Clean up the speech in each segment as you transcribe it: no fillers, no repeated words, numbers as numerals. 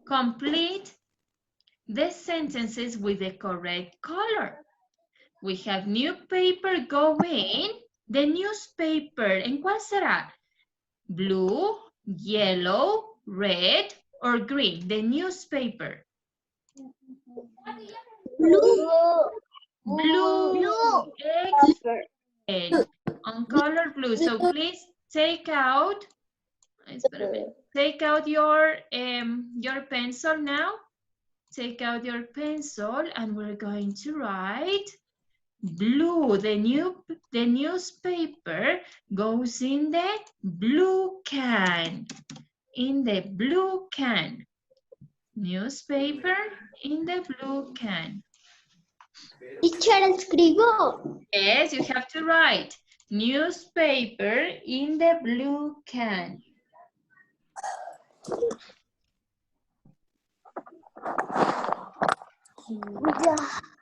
Complete the sentences with the correct color. We have new paper going. The newspaper, ¿en cuál será? Blue, yellow, red, or green? The newspaper. Blue. Blue. Excellent. On color blue. So please take out. Take out your pencil now. Take out your pencil and we're going to write blue. The newspaper goes in the blue can. In the blue can. Newspaper in the blue can. Teacher, escribo. Yes, you have to write newspaper in the blue can.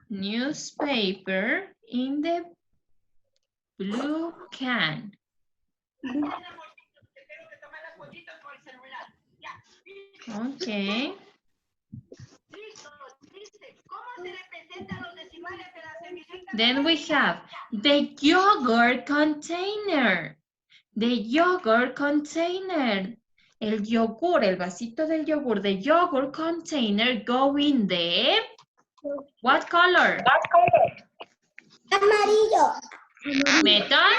Newspaper in the blue can. Okay. Then we have the yogurt container. The yogurt container. El yogur, el vasito del yogur, the yogurt container go in the... What color? Amarillo. Metal?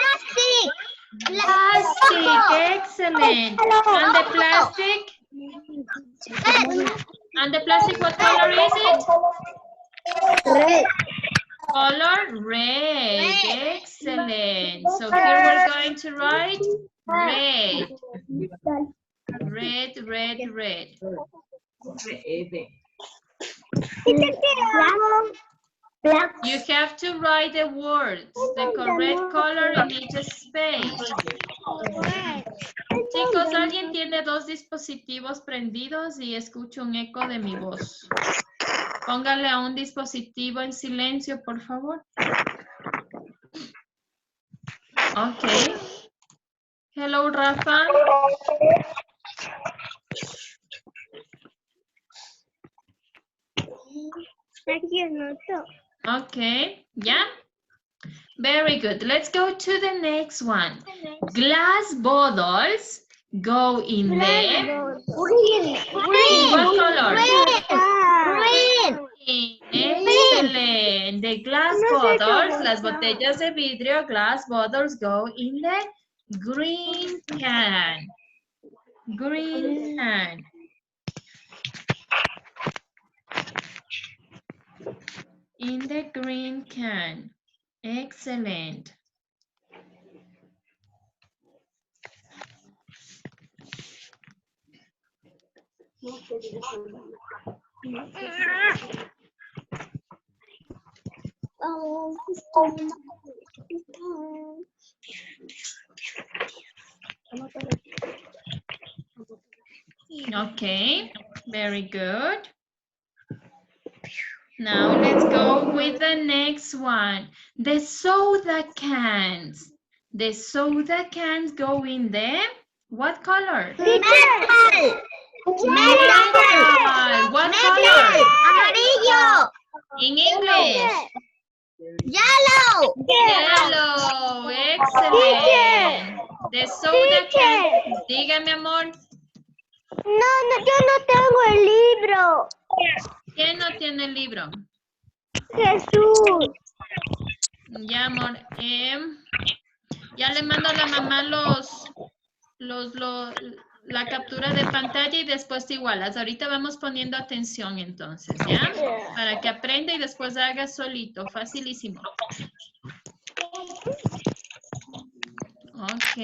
Plastic, excellent. And the plastic? And the plastic, what color is it? Red. Color red, excellent. So here we're going to write red. Red, red, red. You have to write the words, the correct color in each space. Chicos, ¿alguien tiene dos dispositivos prendidos y escucho un eco de mi voz? Póngale a un dispositivo en silencio, por favor. Ok. Hello, Rafa. Okay, yeah. Very good. Let's go to the next one. Glass bottles go in the... What color? Excelente. The glass bottles, las botellas de vidrio, glass bottles go in the green can. Green can. In the green can. Excellent. Okay, very good. Now let's go with the next one. The soda cans. The soda cans go in the... What color? Metal. Metal. What color? Amarillo. In English. Yellow. Yellow. Excellent. The soda can. Dígame, amor. No, yo no tengo el libro. ¿Quién no tiene el libro? Jesús. Ya, amor. Ya le mando a la mamá la captura de pantalla y después igualas. Ahorita vamos poniendo atención entonces, ¿ya? Para que aprenda y después haga solito. Facilísimo. Ok.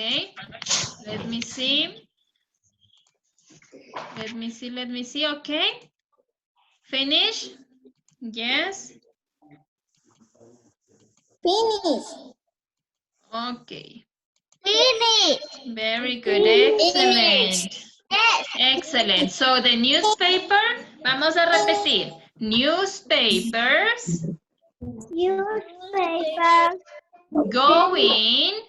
Let me see. Let me see. Okay. Finish? Yes. Finish. Okay. Finish. Very good. Excellent. Yes. Excellent. So the newspaper, vamos a repetir. Newspapers. Newspaper. Going.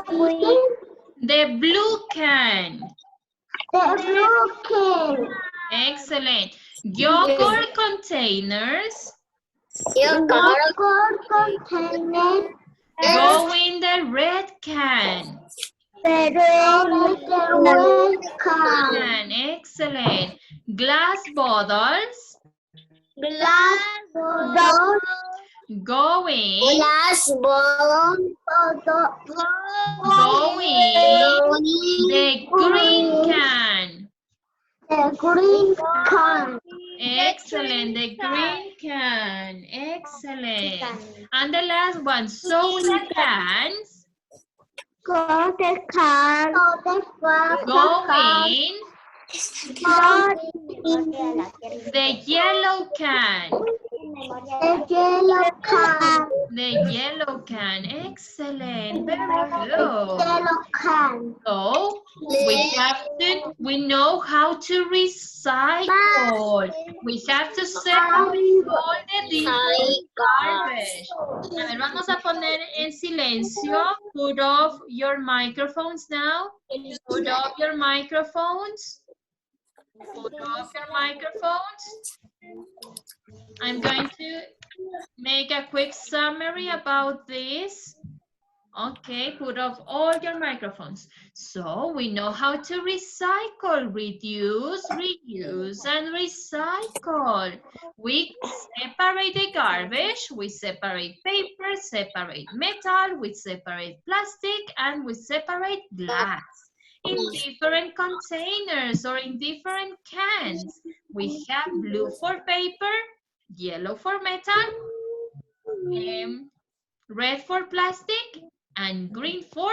Going. The blue can. The blue can. Excellent. Yogurt containers. Yogurt container. Go in the red can. Can. Excellent. Glass bottles. Glass bottle. Go in. Glass bottle. Go in the green can. The green can. Excellent. The green can. Excellent. And the last one. Soda cans. Go the can. Go in the yellow can. The yellow can. The yellow can. Excellent. Very good. Yellow can. So we know how to recycle. We have to separate all the different garbage. A ver, vamos a poner en silencio. Put off your microphones now. Put off your microphones. Put off your microphones. I'm going to make a quick summary about this. Okay, put off all your microphones. So we know how to recycle, reduce, reuse, and recycle. We separate the garbage, we separate paper, separate metal, we separate plastic, and we separate glass in different containers or in different cans. We have blue for paper, yellow for metal, red for plastic, and green for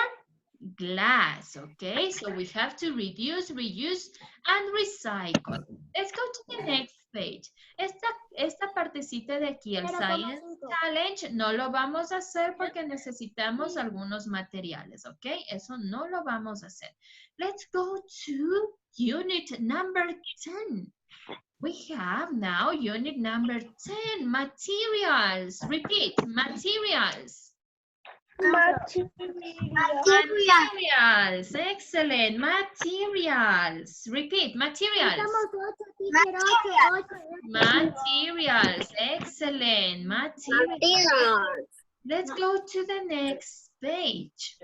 glass, okay? So we have to reduce, reuse, and recycle. Let's go to the next page. Esta partecita de aquí, el Science Challenge, no lo vamos a hacer porque necesitamos algunos materiales, ¿ok? Eso no lo vamos a hacer. Let's go to unit number 10. We have now unit number 10, materials. Repeat, materials. Materials. Excellent. Materials. Repeat, materials. Materials. Excellent. Materials. Let's go to the next page.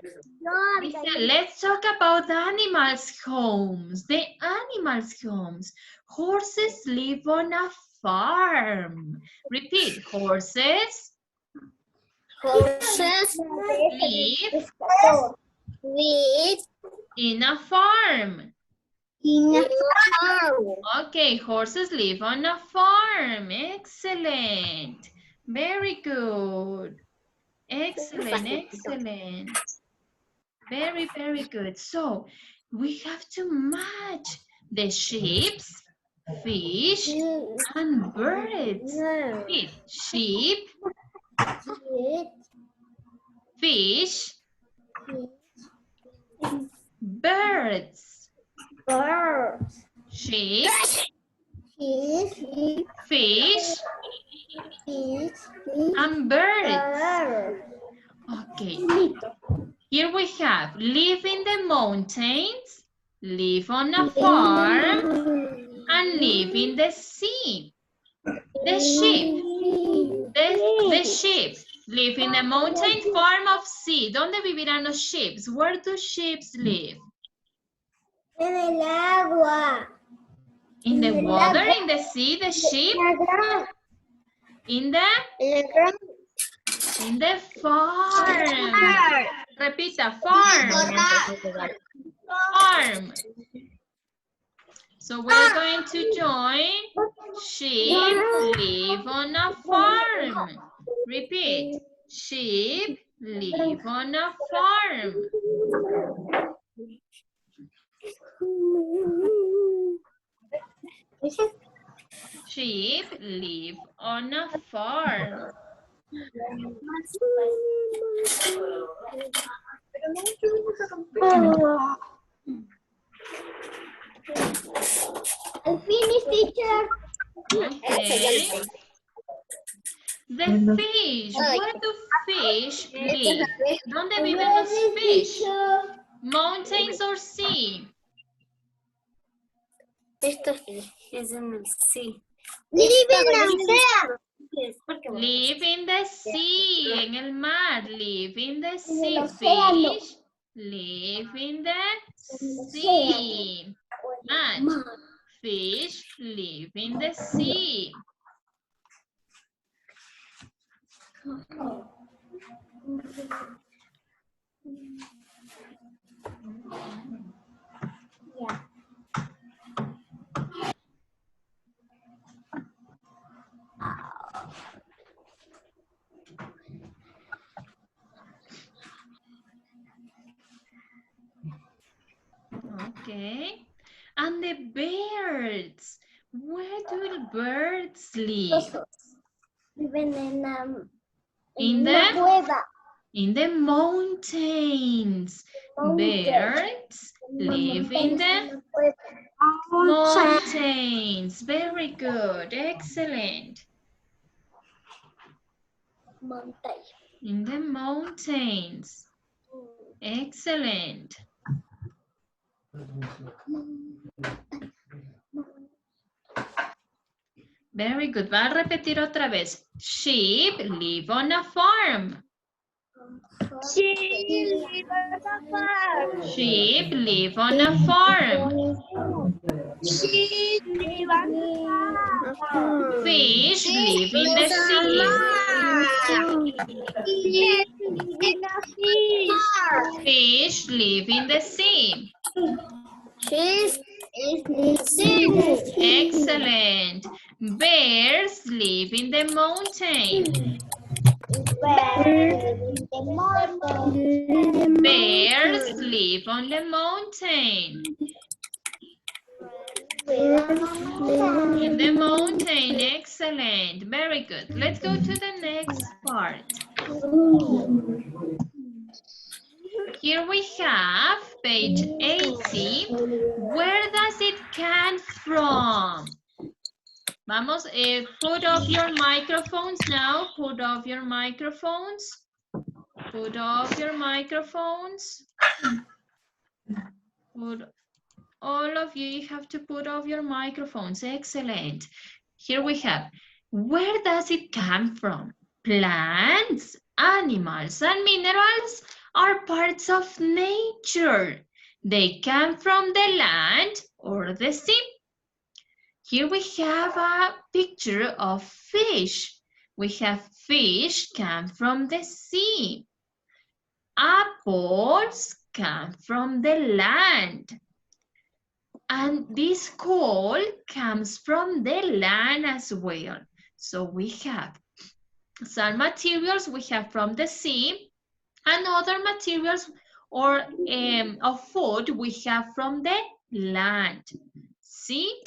Let's talk about the animals' homes. The animals' homes. Horses live on a farm. Repeat, horses. Horses live in a farm. Okay, horses live on a farm. Excellent. Very good. Excellent, excellent. Very, very good. So, we have to match the sheep, fish, and birds. Sheep, fish, birds. Sheep, fish, and birds. Okay. Here we have live in the mountains, live on a farm, and live in the sea. The sheep. The sheep live in the mountain, farm, of sea. ¿Dónde vivirán los sheep? Where do sheep live? En el agua. In the water, in the sea, the sheep? In the farm. Repita, farm. Farm. So we're going to join. Sheep live on a farm. Repeat. Sheep live on a farm. Sheep live on a farm. I finished, teacher. Okay. The fish. Where do fish live? ¿Dónde viven los fish? Mountains or sea? Esto sí, es en el sí. Live in the sea. Live in the sea, en el mar. Live in the sea. océano. Fish, live in the sea. Match. Fish, live in the sea. Okay. And the birds. Where do the birds live? Viven In una the cueva. in the mountains. Birds live in the mountains. Very good. Excellent. In the mountains. Excellent. Very good. Va a repetir otra vez. Sheep live on a farm. Sheep live on a farm. Sheep live on a farm. Sheep live on a farm. Fish live in the sea. Fish live in the sea. Excellent. Bears live in the mountain. Bears live on the mountain. In the mountain. Excellent. Very good. Let's go to the next part. Here we have page 80. Where does it come from? Vamos, put off your microphones now. Put off your microphones. Put off your microphones. All of you have to put off your microphones. Excellent. Here we have, where does it come from? Plants, animals, and minerals are parts of nature. They come from the land or the sea. Here we have a picture of fish. We have fish come from the sea. Apples come from the land. And this coal comes from the land as well. So we have some materials we have from the sea, and other materials or of food we have from the land. Sea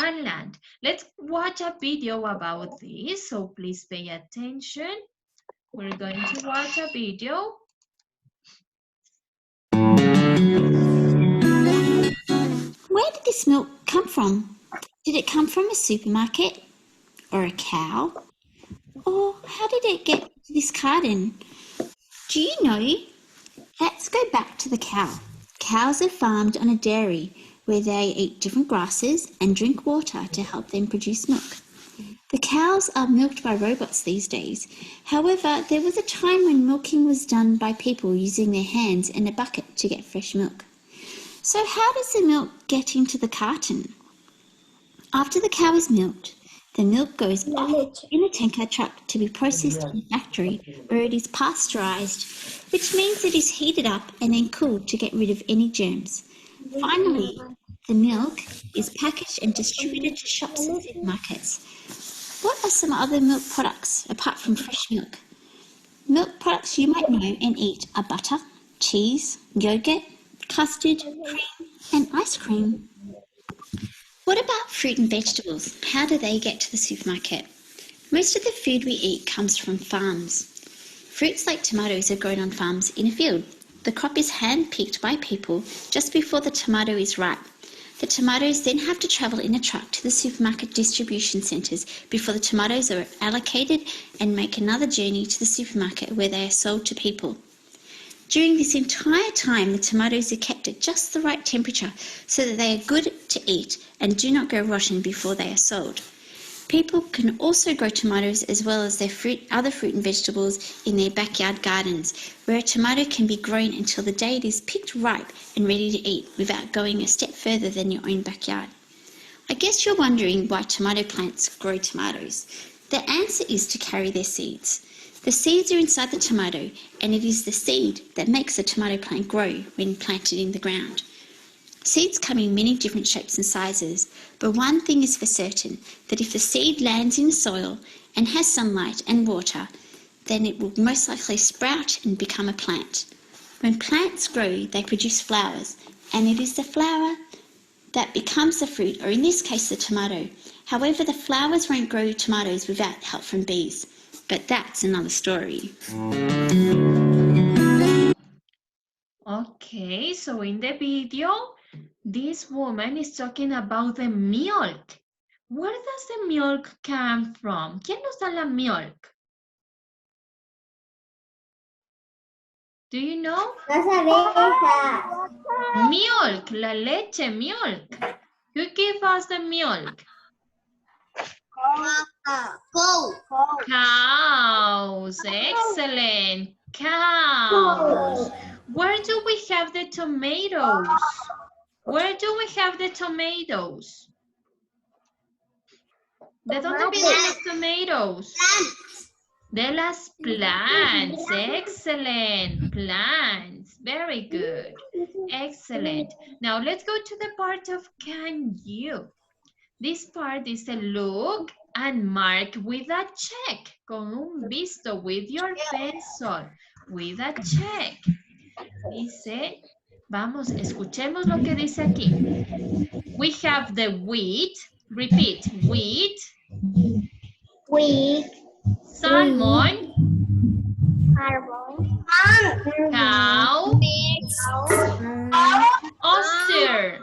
and land. Let's watch a video about this, so please pay attention. We're going to watch a video. Where did this milk come from? Did it come from a supermarket or a cow? Or how did it get to this carton? Do you know? Let's go back to the cow. Cows are farmed on a dairy where they eat different grasses and drink water to help them produce milk. The cows are milked by robots these days. However, there was a time when milking was done by people using their hands in a bucket to get fresh milk. So how does the milk get into the carton? After the cow is milked, the milk goes back in a tanker truck to be processed in a factory where it is pasteurized, which means it is heated up and then cooled to get rid of any germs. Finally, the milk is packaged and distributed to shops and supermarkets. What are some other milk products apart from fresh milk? Milk products you might know and eat are butter, cheese, yogurt, custard, cream, and ice cream. What about fruit and vegetables? How do they get to the supermarket? Most of the food we eat comes from farms. Fruits like tomatoes are grown on farms in a field. The crop is hand-picked by people just before the tomato is ripe. The tomatoes then have to travel in a truck to the supermarket distribution centres before the tomatoes are allocated and make another journey to the supermarket where they are sold to people. During this entire time, the tomatoes are kept at just the right temperature so that they are good to eat and do not go rotten before they are sold. People can also grow tomatoes as well as their other fruit and vegetables in their backyard gardens, where a tomato can be grown until the day it is picked ripe and ready to eat without going a step further than your own backyard. I guess you're wondering why tomato plants grow tomatoes. The answer is to carry their seeds. The seeds are inside the tomato, and it is the seed that makes the tomato plant grow when planted in the ground. Seeds come in many different shapes and sizes, but one thing is for certain, that if the seed lands in the soil and has sunlight and water, then it will most likely sprout and become a plant. When plants grow, they produce flowers, and it is the flower that becomes the fruit, or in this case the tomato. However, the flowers won't grow tomatoes without help from bees, but that's another story. Okay, so in the video, this woman is talking about the milk. Where does the milk come from? ¿Quién nos da la milk? Do you know? Las abejas. Milk, la leche, milk. Who gave us the milk? Cows, excellent. Cows. Where do we have the tomatoes? Where do we have the tomatoes? ¿De dónde vienen los tomatoes? De las plants. Excellent. Plants. Very good. Excellent. Now let's go to the part of can you. This part is a look and mark with a check. Con un visto, with your pencil. With a check. Dice, vamos, escuchemos lo que dice aquí. We have the wheat. Repeat, wheat. Wheat. Salmon. Cow. Oyster.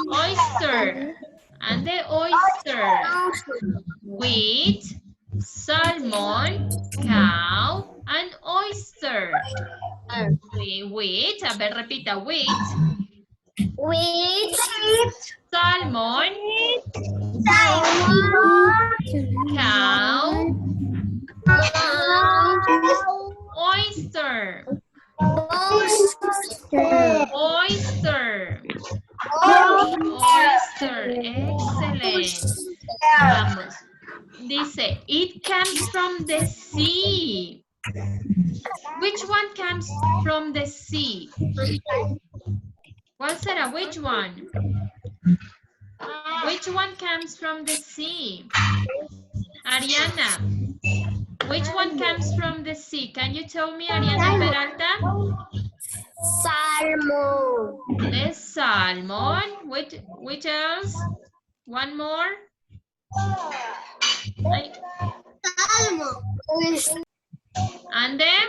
Oyster. And the oyster. Wheat, salmon, cow, and oyster. Wheat, a ver, repita, wheat. Wheat. Salmon, cow, oyster. Oyster. Oyster. Excellent. Vamos. Dice, it comes from the sea. Which one comes from the sea? ¿Cuál será? Which one? Which one comes from the sea? Ariana, which one comes from the sea? Can you tell me, Ariana Peralta? Salmon. The salmon. Which else? One more? Salmon. And then?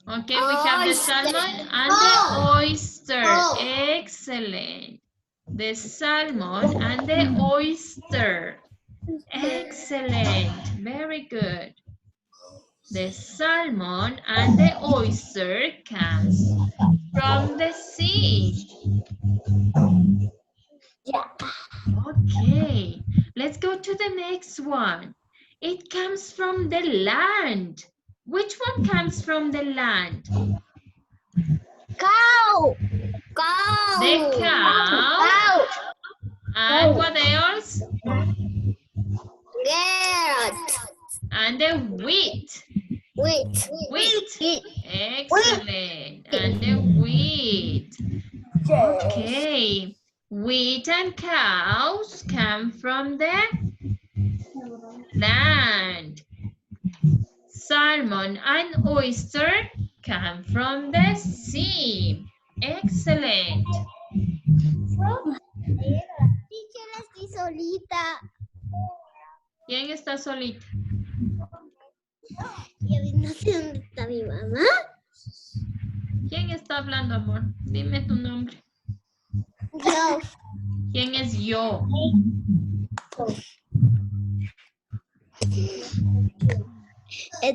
Okay, we have the salmon and the oyster. Excellent. The salmon and the oyster. Excellent. Very good. The salmon and the oyster comes from the sea. Yeah. Okay, let's go to the next one. It comes from the land. Which one comes from the land? Cow. Cow. The cow. And what else? Carrot. And the wheat. Wheat. Wheat. Excellent. And the wheat. Okay. Wheat and cows come from the land. Salmon and oyster come from the sea. Excellent. Teacher, estoy solita. ¿Quién está solita? Y no sé dónde está mi mamá. ¿Quién está hablando, amor? Dime tu nombre. Yo. ¿Quién es yo?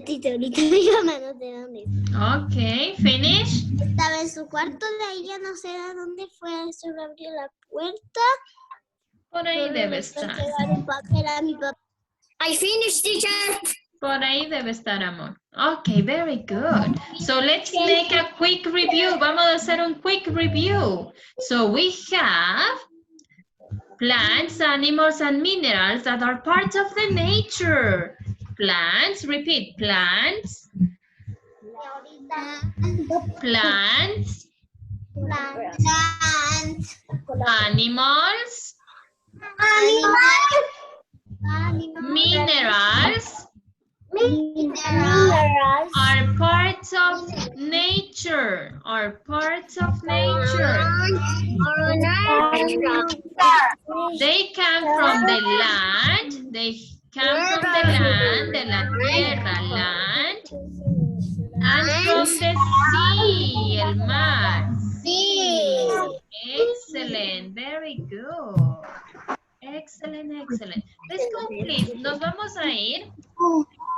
Tita, ahorita mi mamá no sé dónde. Okay, finish. Estaba en su cuarto, de ella no sé a dónde fue, solo abrió la puerta. Por ahí Solo debe le fue a estar. entregar un papel a mi papá. I finished, teacher. Por ahí debe estar, amor. Okay, very good. So let's make a quick review. Vamos a hacer un quick review. So we have plants, animals, and minerals that are part of the nature. Plants, repeat, plants, plants, animals, minerals are parts of nature, are parts of nature. They come from the land, they come from the land, de la tierra, land, and from the sea, el mar. Excellent, very good. Excellent, excellent. Let's go, please. Nos vamos a ir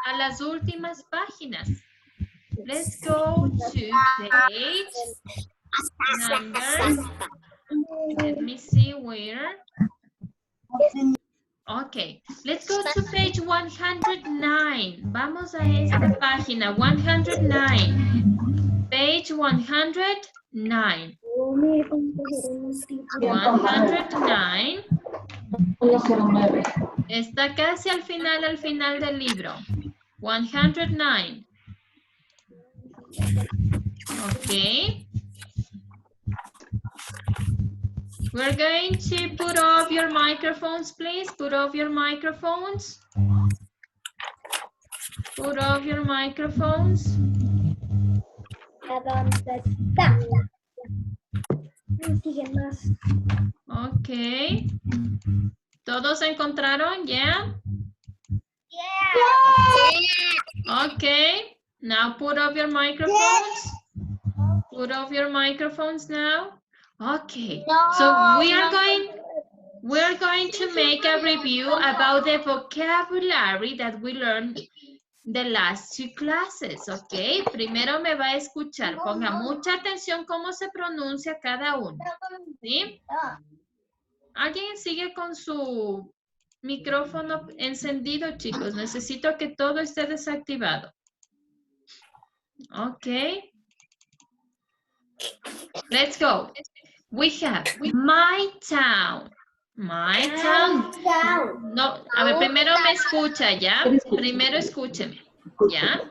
a las últimas páginas. Let's go to page number, let me see where. Okay, let's go to page 109. Vamos a esta página, 109. Page 109. 109. Está casi al final del libro. 109. Okay. We're going to put off your microphones, please. Put off your microphones. Put off your microphones. Okay. ¿Todos se encontraron? Yeah? Okay. Now put off your microphones. Put off your microphones now. Okay. So we are going to make a review about the vocabulary that we learned the last two classes, okay? Primero me va a escuchar. Ponga mucha atención cómo se pronuncia cada uno. ¿Sí? ¿Alguien sigue con su micrófono encendido, chicos? Necesito que todo esté desactivado. Okay. Let's go. We have my town. My town. No, a ver, primero me escucha, ¿ya? Primero escúcheme, ¿ya?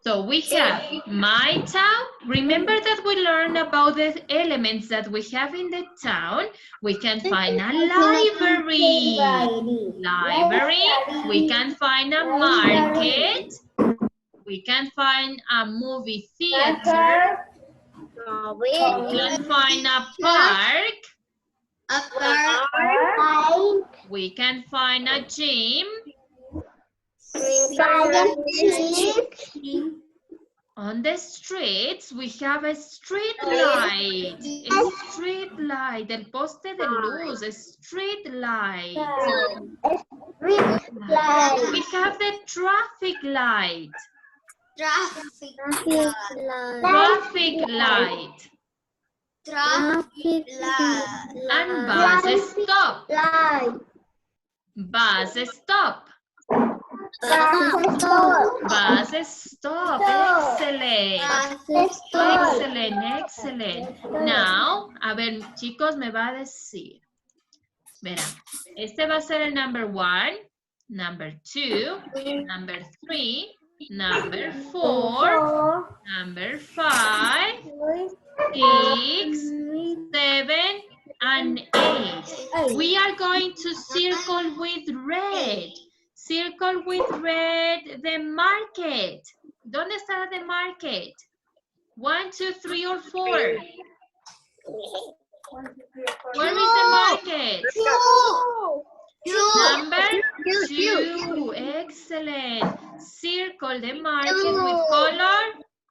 So we have my town. Remember that we learned about the elements that we have in the town. We can find a library. We can find a market. We can find a movie theater. We can find a park. We can find a gym. On the streets, we have a street light. A street light. El poste de luz. A street light. We have the traffic light. Traffic light. And bus stop. Bus stop. Bus stop. Excellent. Excellent. Now, a ver, chicos, me va a decir. Verán, este va a ser el number 1, number 2, number 3, number 4, number 5, 6, 7, and 8. We are going to circle with red. Circle with red the market. ¿Dónde está the market? 1, 2, 3, or 4? Where is the market? Number 2. Excellent. Circle the market with color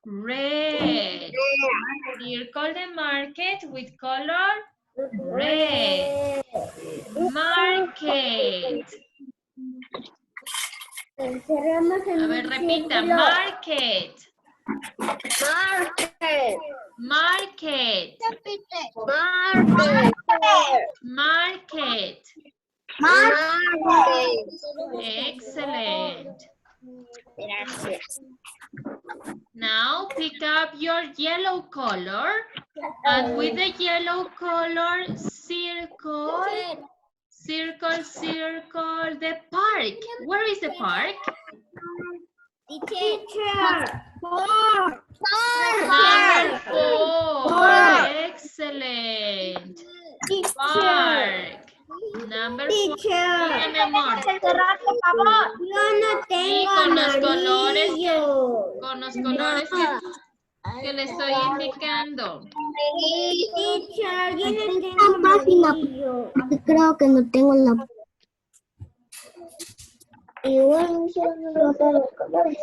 red. Circle the market with color red. Market. A ver, repita. Market. Market. Market. Market. Market. Market. Excellent. Gracias. Now pick up your yellow color and with the yellow color circle the park. Where is the park? Teacher. Number 4. Excellent. Park. Number 4. Diga, mi amor. Yo no Sí, tengo con los colores, amarillo. con los colores que le estoy indicando. Teacher, yo no tengo amarillo. Creo que no tengo la... Igual no tengo los colores.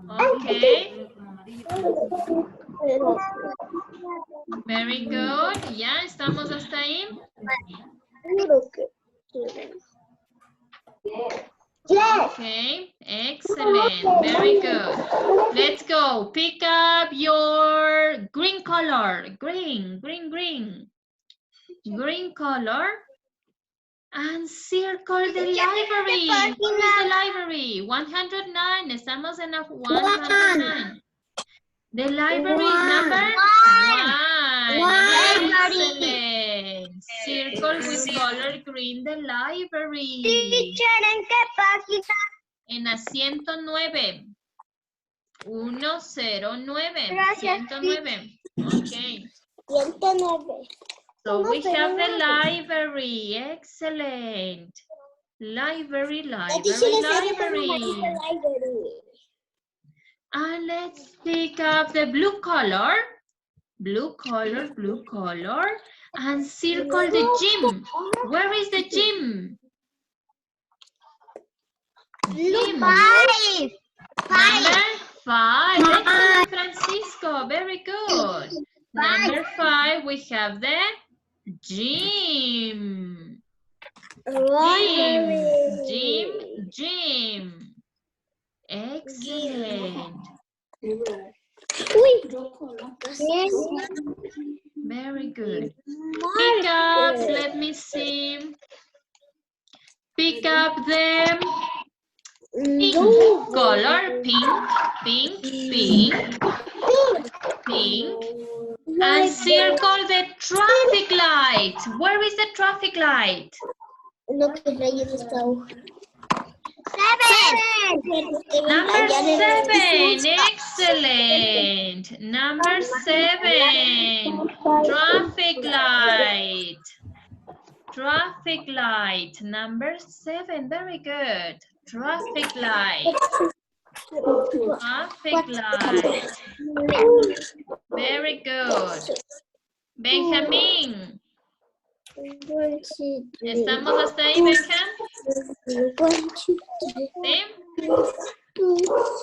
Okay. Very good. Ya estamos hasta ahí. Okay. Excellent. Very good. Let's go. Pick up your green color. Green color. And circle the library. Where is the library? 109. Estamos en la 109. The library is number 1. Excellent. Circle with color green the library. Teacher, ¿en qué página? En la 109. 109. Gracias, 109. Okay. 109. So we have the library. Excellent. Library. And let's pick up the blue color. Blue color. And circle the gym. Where is the gym? Gym. Five. Number 5. Excellent, Francisco. Very good. Number 5, we have the gym. Gym. Excellent. Very good. Pick up, let me see. Pick up the pink color. Pink. And circle the traffic light. Where is the traffic light? No, que rayen esta hoja. 7. Number 7. Excellent. Number 7. Traffic light. Number 7. Very good. Traffic light. Very good. Benjamín. ¿Estamos hasta ahí, Benjamín? ¿Sí?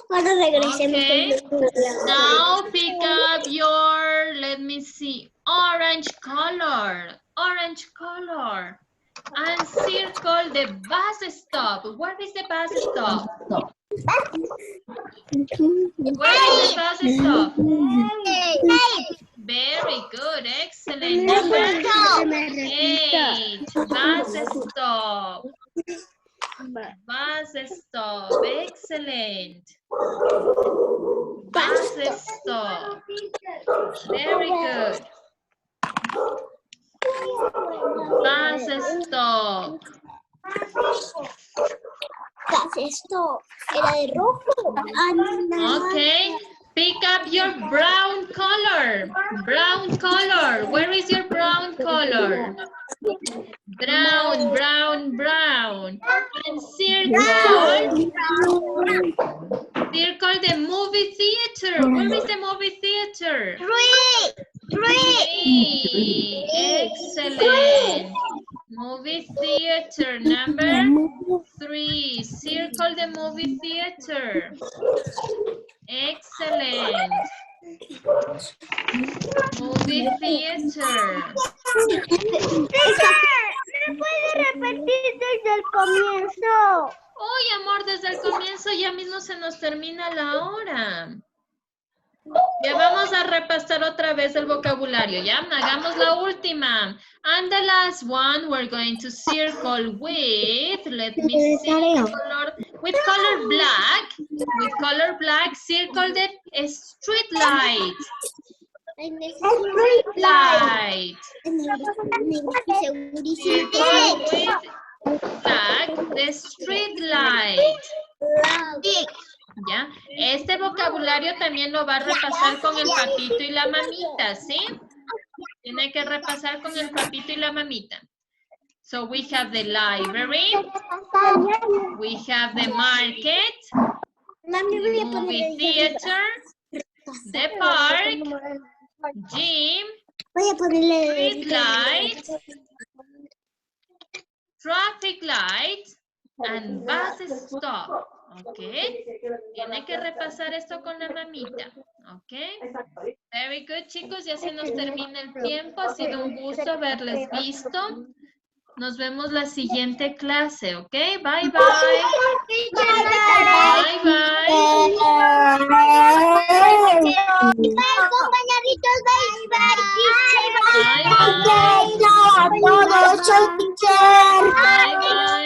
Ahora regresemos. Okay. Now pick up your, let me see, orange color. And circle the bus stop. Where is the bus stop? Where is the bus stop? Very good. Excellent. Number 8. Bus stop. Excellent. Bus stop. Very good. Bus stop. Esto era de rojo. Okay. Pick up your brown color. Where is your brown color? Brown. And circle the movie theater. Where is the movie theater? 3. Excellent. Movie theater number 3. Circle the movie theater. Excellent. Movie theater. ¿Me puede repetir desde el comienzo. Uy, amor, desde el comienzo ya mismo se nos termina la hora. Ya vamos a repasar otra vez el vocabulario, ¿ya? Hagamos la última. And the last one we're going to circle with, let me see, with color black. With color black, circle the street light. Street light. Circle with black, the street light. ¿Ya? Este vocabulario también lo va a repasar con el papito y la mamita, ¿sí? Tiene que repasar con el papito y la mamita. So we have the library, we have the market, the movie theater, the park, gym, street light, traffic light, and bus stop. ¿Ok? Tiene que repasar esto con la mamita. ¿Ok? Very good, chicos. Ya se nos termina el tiempo. Ha sido un gusto haberles visto. Nos vemos la siguiente clase. ¿Ok? Bye, bye. Bye, bye. Bye, compañeritos. Bye, bye. Bye, bye. Bye, bye. Bye, bye.